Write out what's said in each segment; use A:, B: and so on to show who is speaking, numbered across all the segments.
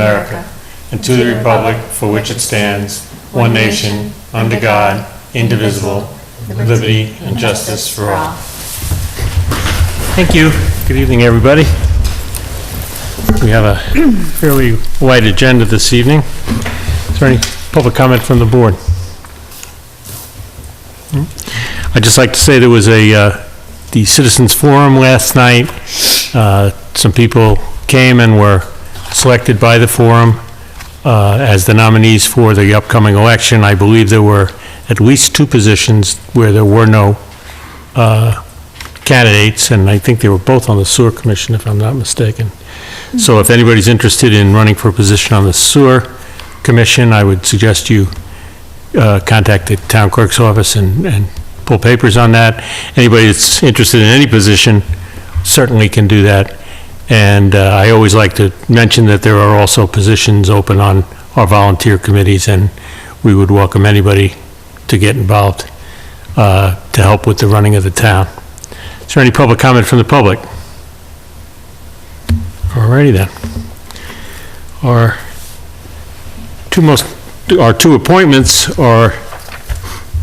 A: America, and to the republic for which it stands, one nation, under God, indivisible, with liberty and justice for all. Thank you. Good evening, everybody. We have a fairly light agenda this evening. Is there any public comment from the board? I'd just like to say there was the Citizens Forum last night. Some people came and were selected by the forum as the nominees for the upcoming election. I believe there were at least 2 positions where there were no candidates, and I think they were both on the sewer commission, if I'm not mistaken. So if anybody's interested in running for a position on the sewer commission, I would suggest you contact the town clerk's office and pull papers on that. Anybody that's interested in any position certainly can do that. And I always like to mention that there are also positions open on our volunteer committees, and we would welcome anybody to get involved to help with the running of the town. Is there any public comment from the public? Alrighty then. Our 2 appointments are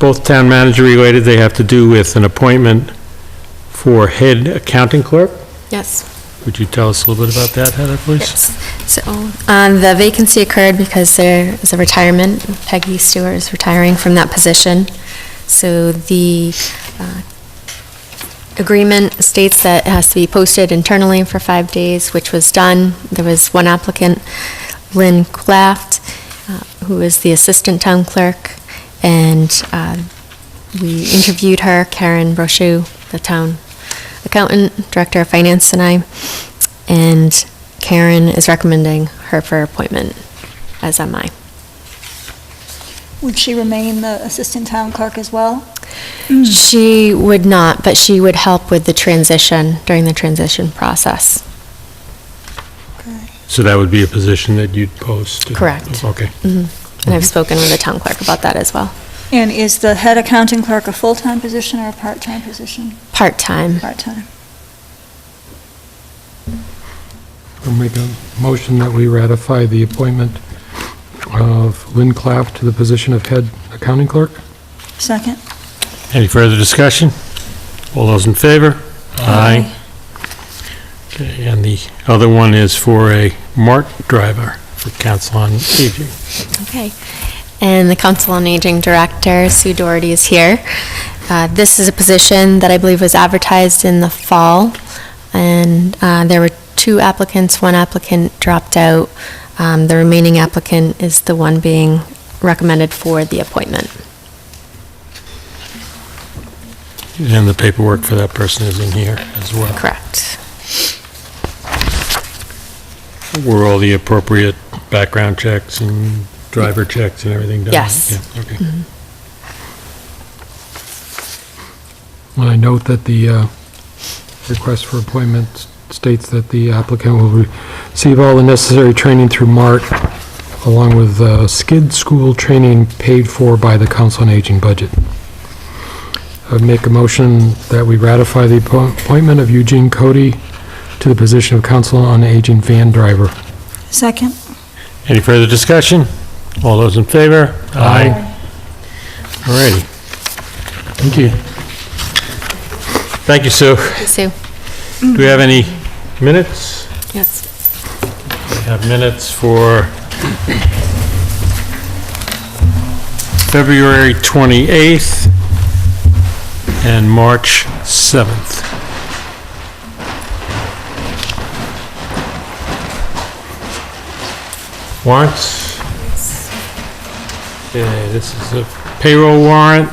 A: both town manager related. They have to do with an appointment for head accounting clerk.
B: Yes.
A: Would you tell us a little bit about that, Heather, please?
B: Yes. So the vacancy occurred because there is a retirement. Peggy Stewart is retiring from that position. So the agreement states that it has to be posted internally for 5 days, which was done. There was one applicant, Lynn Claft, who is the assistant town clerk, and we interviewed her, Karen Brochu, the town accountant, director of finance, and I, and Karen is recommending her for appointment as MI.
C: Would she remain the assistant town clerk as well?
B: She would not, but she would help with the transition, during the transition process.
C: Okay.
A: So that would be a position that you'd post?
B: Correct.
A: Okay.
B: Mm-hmm. And I've spoken with the town clerk about that as well.
C: And is the head accounting clerk a full-time position or a part-time position?
B: Part-time.
C: Part-time.
D: I'll make a motion that we ratify the appointment of Lynn Claff to the position of head accounting clerk.
C: Second.
A: Any further discussion? All those in favor? Aye. Okay, and the other one is for a MART driver for Council on Aging.
B: Okay. And the Council on Aging Director, Sue Doherty, is here. This is a position that I believe was advertised in the fall, and there were 2 applicants. One applicant dropped out. The remaining applicant is the one being recommended for the appointment.
A: And the paperwork for that person is in here as well.
B: Correct.
A: Were all the appropriate background checks and driver checks and everything done?
B: Yes.
A: Yeah, okay.
B: Mm-hmm.
D: And I note that the request for appointment states that the applicant will receive all the necessary training through MART, along with skid school training paid for by the Council on Aging budget. I would make a motion that we ratify the appointment of Eugene Cody to the position of Council on Aging van driver.
C: Second.
A: Any further discussion? All those in favor? Aye. All righty.
D: Thank you.
A: Thank you, Sue.
B: Sue?
A: Do we have any minutes?
B: Yes.
A: We have minutes for February 28th and March 7th. Warrants? Okay, this is a payroll warrant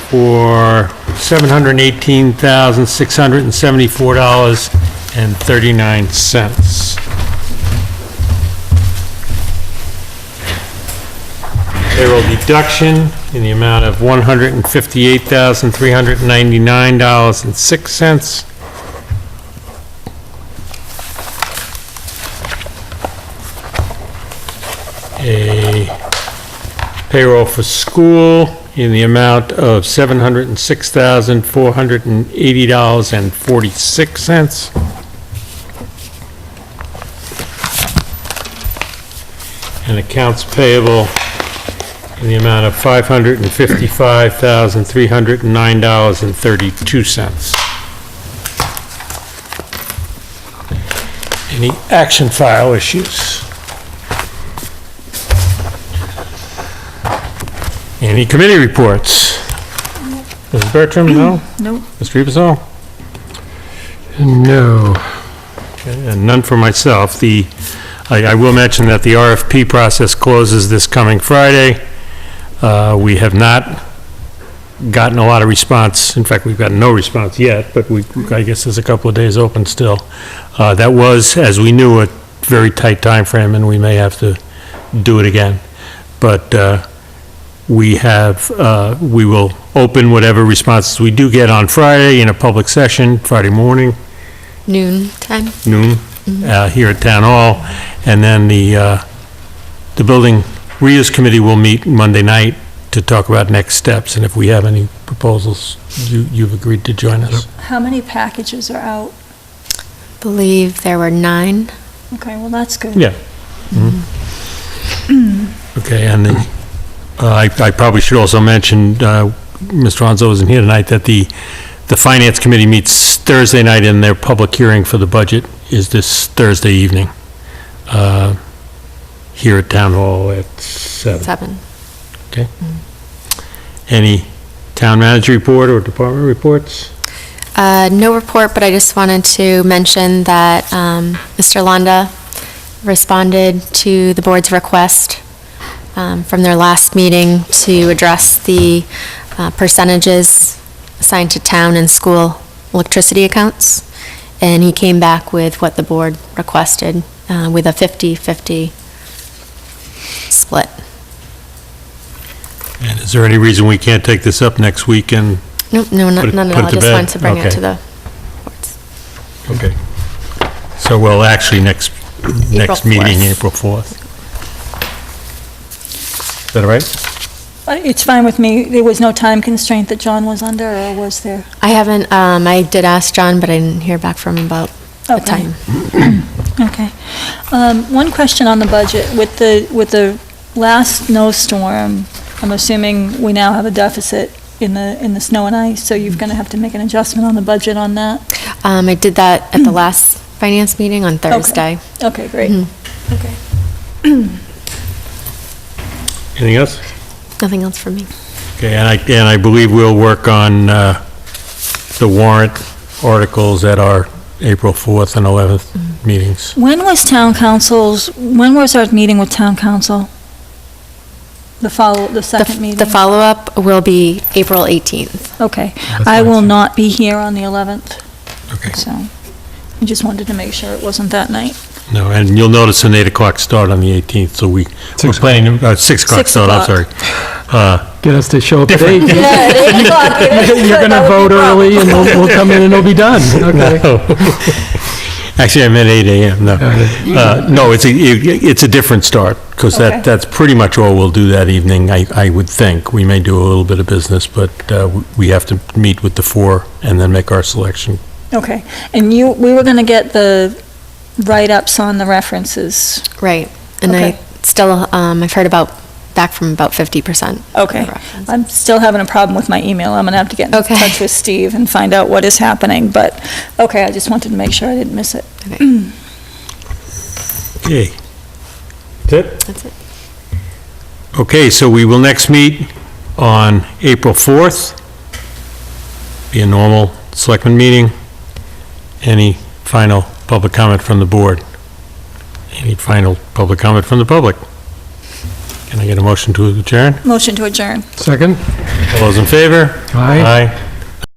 A: for $718,674.39. Payroll deduction in the amount of $158,399.06. A payroll for school in the amount of $706,480.46. and accounts payable in the amount of $555,309.32. Any action file issues? Any committee reports? Mrs. Bertram, no?
C: No.
A: Mr. Ribisall?
D: No.
A: And none for myself. I will mention that the RFP process closes this coming Friday. We have not gotten a lot of response. In fact, we've gotten no response yet, but I guess there's a couple of days open still. That was, as we knew, a very tight time frame, and we may have to do it again. But we will open whatever responses we do get on Friday in a public session, Friday morning,
B: Noon time.
A: noon, here at Town Hall. And then the Building Reuse Committee will meet Monday night to talk about next steps. And if we have any proposals, you've agreed to join us.
C: How many packages are out?
B: Believe there were 9.
C: Okay, well, that's good.
A: Yeah. Okay, and then, I probably should also mention, Mr. Ronzo isn't here tonight, that the Finance Committee meets Thursday night, and their public hearing for the budget is this Thursday evening, here at Town Hall at 7.
B: 7.
A: Okay. Any town manager report or department reports?
B: No report, but I just wanted to mention that Mr. Londa responded to the board's request from their last meeting to address the percentages assigned to town and school electricity accounts. And he came back with what the board requested, with a 50-50 split.
A: And is there any reason we can't take this up next week and?
B: Nope, no, none at all. I just wanted to bring it
A: Okay.
B: to the boards.
A: Okay. So, well, actually, next meeting,
B: 4th.
A: April 4th. Is that all right?
C: It's fine with me. There was no time constraint that John was under, or was there?
B: I haven't, I did ask John, but I didn't hear back from him about the
C: Okay.
B: time.
C: Okay. One question on the budget. With the last snowstorm, I'm assuming we now have a deficit in the snow and ice, so you're going to have to make an adjustment on the budget on that?
B: I did that at the last finance meeting on Thursday.
C: Okay, great. Okay.
A: Anything else?
B: Nothing else from me.
A: Okay, and I believe we'll work on the warrant articles at our April 4th and 11th meetings.
C: When was our meeting with town council? The second meeting?
B: The follow-up will be April 18th.
C: Okay.
D: That's
C: I will
D: fine.
C: not be here on the 11th,
A: Okay.
C: so I just wanted to make sure it wasn't that night.
A: No, and you'll notice an 8 o'clock start on the 18th, so we're
D: 6
A: planning, 6 o'clock
C: 6
A: start, I'm
C: o'clock.
A: sorry.
D: Get us to show up at 8.
C: Yeah, at 8 o'clock.
D: You're going to vote early, and we'll come in and it'll be done. Okay.
A: Actually, I meant 8 a.m., no. No, it's a different start, because
C: Okay.
A: that's pretty much all we'll do that evening, I would think. We may do a little bit of business, but we have to meet with the 4 and then make our selection.
C: Okay. And we were going to get the write-ups on the references.
B: Right. And
C: Okay.
B: I've heard back from about 50%.
C: Okay. I'm still having a problem with my email. I'm going to have to get in
B: Okay.
C: touch with Steve and find out what is happening, but, okay, I just wanted to make sure I didn't miss it.
B: Okay.
A: Okay. That's it?
B: That's it.
A: Okay, so we will next meet on April 4th. Be a normal selectmen meeting. Any final public comment from the board? Any final public comment from the public? Can I get a motion to adjourn?
C: Motion to adjourn.
D: Second?
A: All those in favor?
D: Aye.
A: Aye.